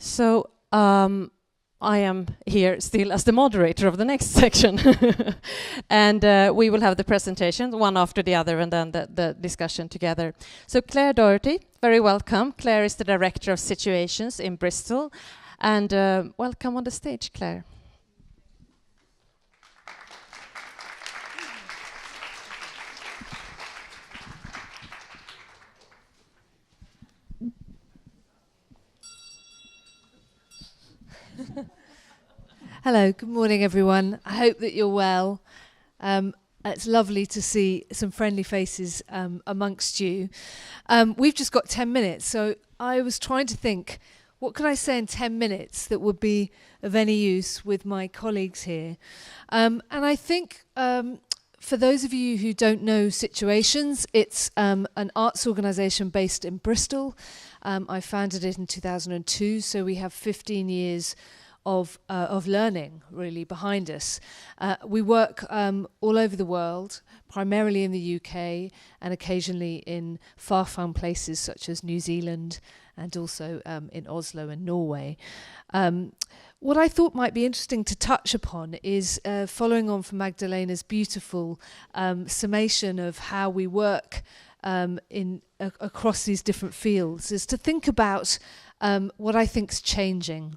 So I am here still as the moderator of the next section. And we will have the presentations one after the other and then the discussion together. So Claire Doherty, very welcome. Claire is the Director of Situations in Bristol. And welcome on the stage, Claire. Hello, good morning everyone. I hope that you're well. It's lovely to see some friendly faces amongst you. We've just got 10 minutes, so I was trying to think, what could I say in 10 minutes that would be of any use with my colleagues here? And I think for those of you who don't know Situations, it's an arts organisation based in Bristol. I founded it in 2002, so we have 15 years of learning really behind us. We work all over the world, primarily in the UK and occasionally in far-flung places such as New Zealand and also in Oslo and Norway. What I thought might be interesting to touch upon is following on from Magdalena's beautiful summation of how we work across these different fields, is to think about what I think's changing.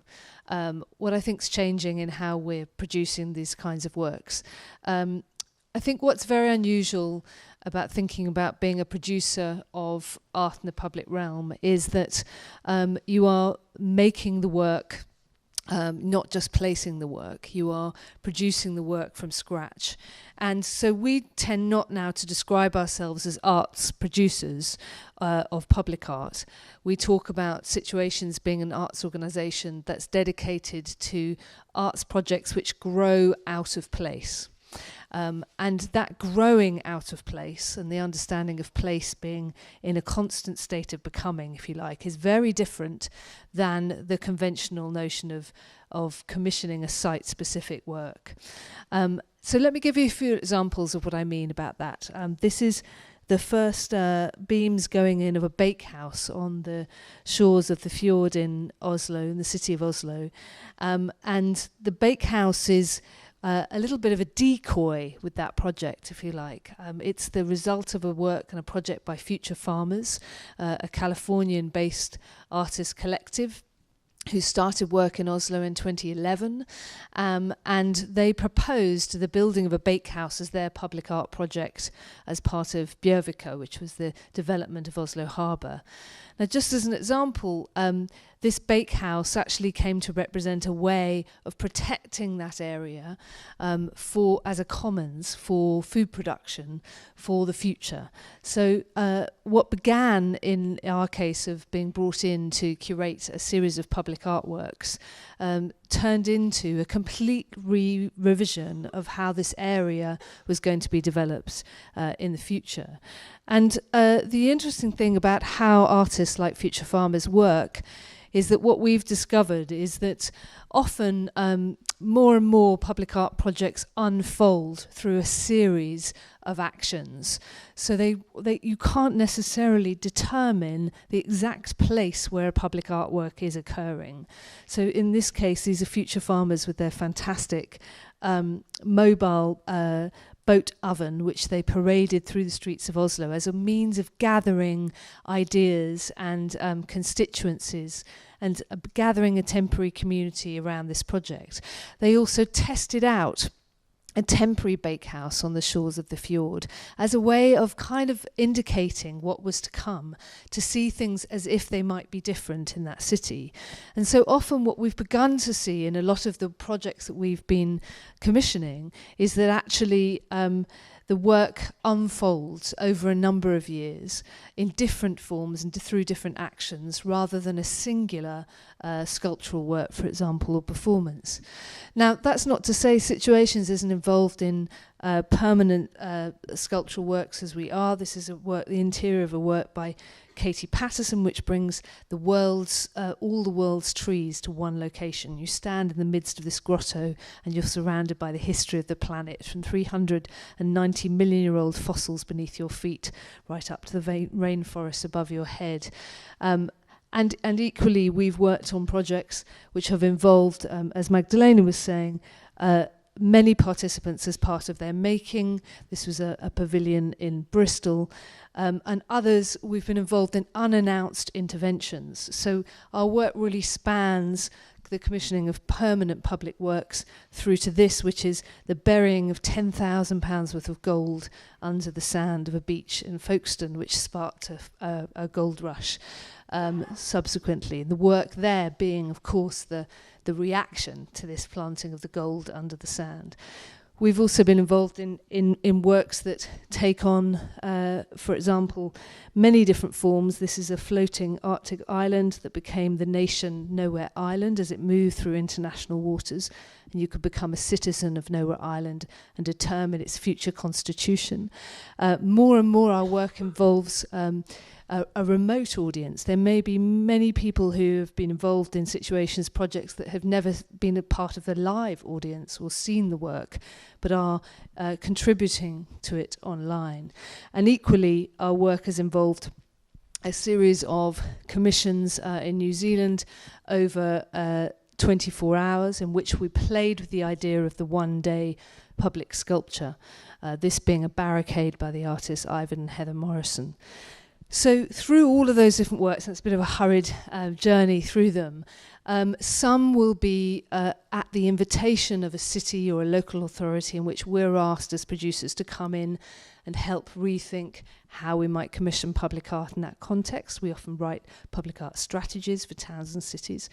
What I think's changing in how we're producing these kinds of works. I think what's very unusual about thinking about being a producer of art in the public realm is that you are making the work, not just placing the work. You are producing the work from scratch. And so we tend not now to describe ourselves as arts producers of public art. We talk about Situations being an arts organisation that's dedicated to arts projects which grow out of place. And that growing out of place and the understanding of place being in a constant state of becoming, if you like, is very different than the conventional notion of commissioning a site-specific work. So let me give you a few examples of what I mean about that. This is the first beams going in of a bakehouse on the shores of the fjord in Oslo, in the city of Oslo. And the bakehouse is a little bit of a decoy with that project, if you like. It's the result of a work and a project by Future Farmers, a Californian-based artist collective who started work in Oslo in 2011, and they proposed the building of a bakehouse as their public art project as part of Bjørvika, which was the development of Oslo Harbour. Now, just as an example, this bakehouse actually came to represent a way of protecting that area as a commons for food production for the future. So what began in our case of being brought in to curate a series of public artworks turned into a complete revision of how this area was going to be developed in the future. And the interesting thing about how artists like Future Farmers work is that what we've discovered is that often more and more public art projects unfold through a series of actions. So you can't necessarily determine the exact place where a public artwork is occurring. So in this case, these are Future Farmers with their fantastic mobile boat oven, which they paraded through the streets of Oslo as a means of gathering ideas and constituencies and gathering a temporary community around this project. They also tested out a temporary bakehouse on the shores of the fjord as a way of kind of indicating what was to come, to see things as if they might be different in that city. And so often what we've begun to see in a lot of the projects that we've been commissioning is that actually the work unfolds over a number of years in different forms and through different actions rather than a singular sculptural work, for example, or performance. Now, that's not to say Situations isn't involved in permanent sculptural works as we are. This is the interior of a work by Katie Patterson, which brings all the world's trees to one location. You stand in the midst of this grotto and you're surrounded by the history of the planet, from 390 million-year-old fossils beneath your feet right up to the rainforest above your head. And equally, we've worked on projects which have involved, as Magdalena was saying, many participants as part of their making. This was a pavilion in Bristol. And others, we've been involved in unannounced interventions. So our work really spans the commissioning of permanent public works through to this, which is the burying of £10,000 worth of gold under the sand of a beach in Folkestone, which sparked a gold rush subsequently. The work there being, of course, the reaction to this planting of the gold under the sand. We've also been involved in works that take on, for example, many different forms. This is a floating Arctic island that became the nation Nowhere Island as it moved through international waters. And you could become a citizen of Nowhere Island and determine its future constitution. More and more our work involves a remote audience. There may be many people who have been involved in situations, projects that have never been a part of the live audience or seen the work, but are contributing to it online. And equally, our work has involved a series of commissions in New Zealand over 24 hours in which we played with the idea of the one-day public sculpture, this being a barricade by the artists Ivan and Heather Morrison. So through all of those different works, and it's a bit of a hurried journey through them, some will be at the invitation of a city or a local authority in which we're asked as producers to come in and help rethink how we might commission public art in that context. We often write public art strategies for towns and cities.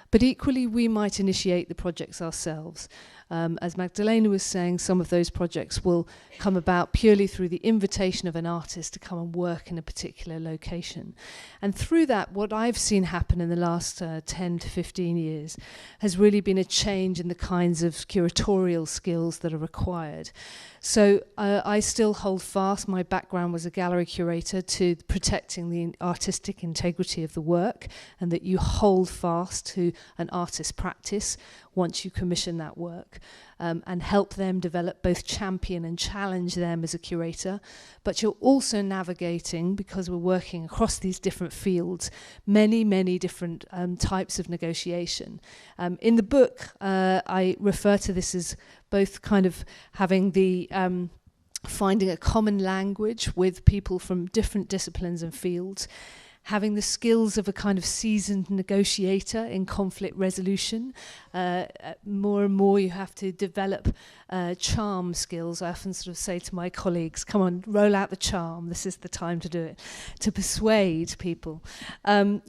But equally, we might initiate the projects ourselves. As Magdalena was saying, some of those projects will come about purely through the invitation of an artist to come and work in a particular location. And through that, what I've seen happen in the last 10 to 15 years has really been a change in the kinds of curatorial skills that are required. So I still hold fast, my background was a gallery curator, to protecting the artistic integrity of the work, and that you hold fast to an artist's practice once you commission that work, and help them develop, both champion and challenge them as a curator. But you're also navigating, because we're working across these different fields, many, many different types of negotiation. In the book, I refer to this as both kind of having the finding a common language with people from different disciplines and fields, having the skills of a kind of seasoned negotiator in conflict resolution. More and more you have to develop charm skills. I often sort of say to my colleagues, come on, roll out the charm, this is the time to do it, to persuade people.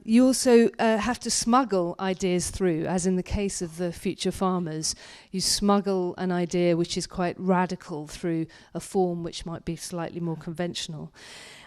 You also have to smuggle ideas through, as in the case of the Future Farmers. You smuggle an idea which is quite radical through a form which might be slightly more conventional.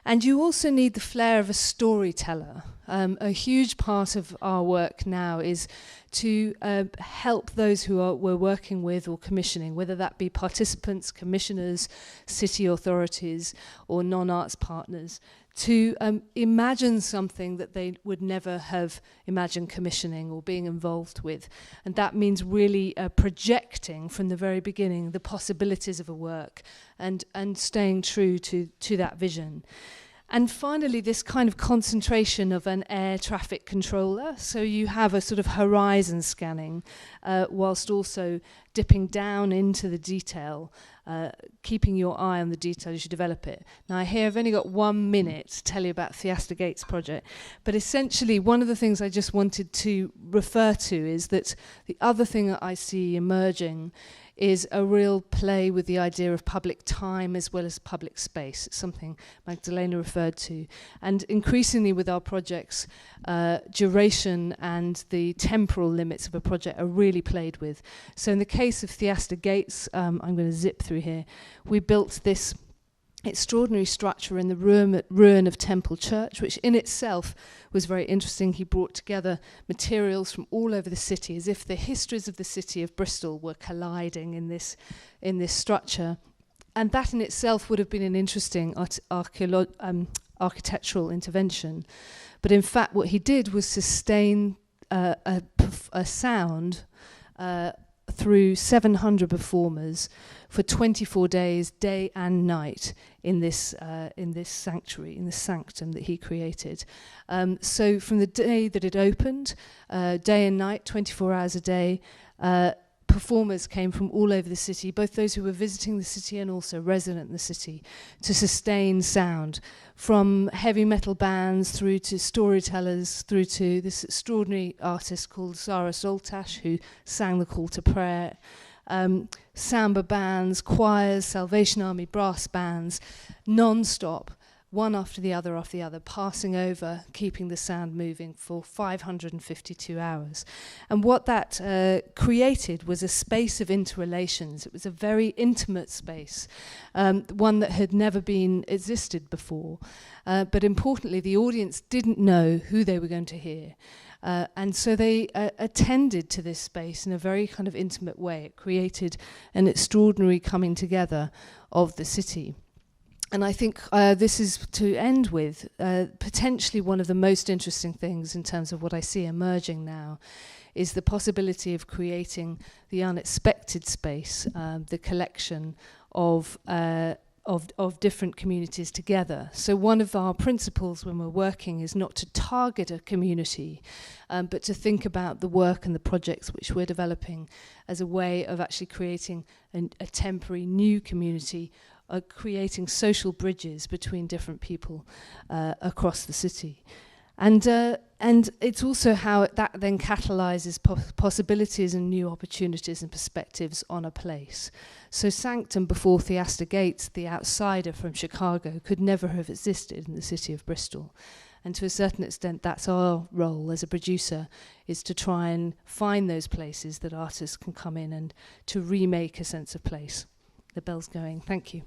And you also need the flair of a storyteller. A huge part of our work now is to help those who we're working with or commissioning, whether that be participants, commissioners, city authorities, or non-arts partners, to imagine something that they would never have imagined commissioning or being involved with. And that means really projecting from the very beginning the possibilities of a work and staying true to that vision. And finally, this kind of concentration of an air traffic controller. So you have a sort of horizon scanning, whilst also dipping down into the detail, keeping your eye on the detail as you develop it. Now, here I've only got 1 minute to tell you about Theaster Gates project. But essentially, one of the things I just wanted to refer to is that the other thing that I see emerging is a real play with the idea of public time as well as public space. It's something Magdalena referred to. And increasingly with our projects, duration and the temporal limits of a project are really played with. So in the case of Theaster Gates, I'm going to zip through here, we built this extraordinary structure in the ruin of Temple Church, which in itself was very interesting. He brought together materials from all over the city, as if the histories of the city of Bristol were colliding in this structure. And that in itself would have been an interesting architectural intervention. But in fact, what he did was sustain a sound through 700 performers for 24 days, day and night, in this sanctuary, in this sanctum that he created. So from the day that it opened, day and night, 24 hours a day, performers came from all over the city, both those who were visiting the city and also resident in the city, to sustain sound, from heavy metal bands through to storytellers, through to this extraordinary artist called Zara Zoltash, who sang the call to prayer, samba bands, choirs, Salvation Army brass bands, non-stop, one after the other, passing over, keeping the sound moving for 552 hours. And what that created was a space of interrelations. It was a very intimate space, one that had never been existed before. But importantly, the audience didn't know who they were going to hear. And so they attended to this space in a very kind of intimate way. It created an extraordinary coming together of the city. And I think this is to end with potentially one of the most interesting things in terms of what I see emerging now is the possibility of creating the unexpected space, the collection of different communities together. So one of our principles when we're working is not to target a community, but to think about the work and the projects which we're developing as a way of actually creating a temporary new community, creating social bridges between different people across the city. And it's also how that then catalyses possibilities and new opportunities and perspectives on a place. So Sanctum, before Theaster Gates, the outsider from Chicago, could never have existed in the city of Bristol. And to a certain extent, that's our role as a producer, is to try and find those places that artists can come in and to remake a sense of place. The bell's going. Thank you.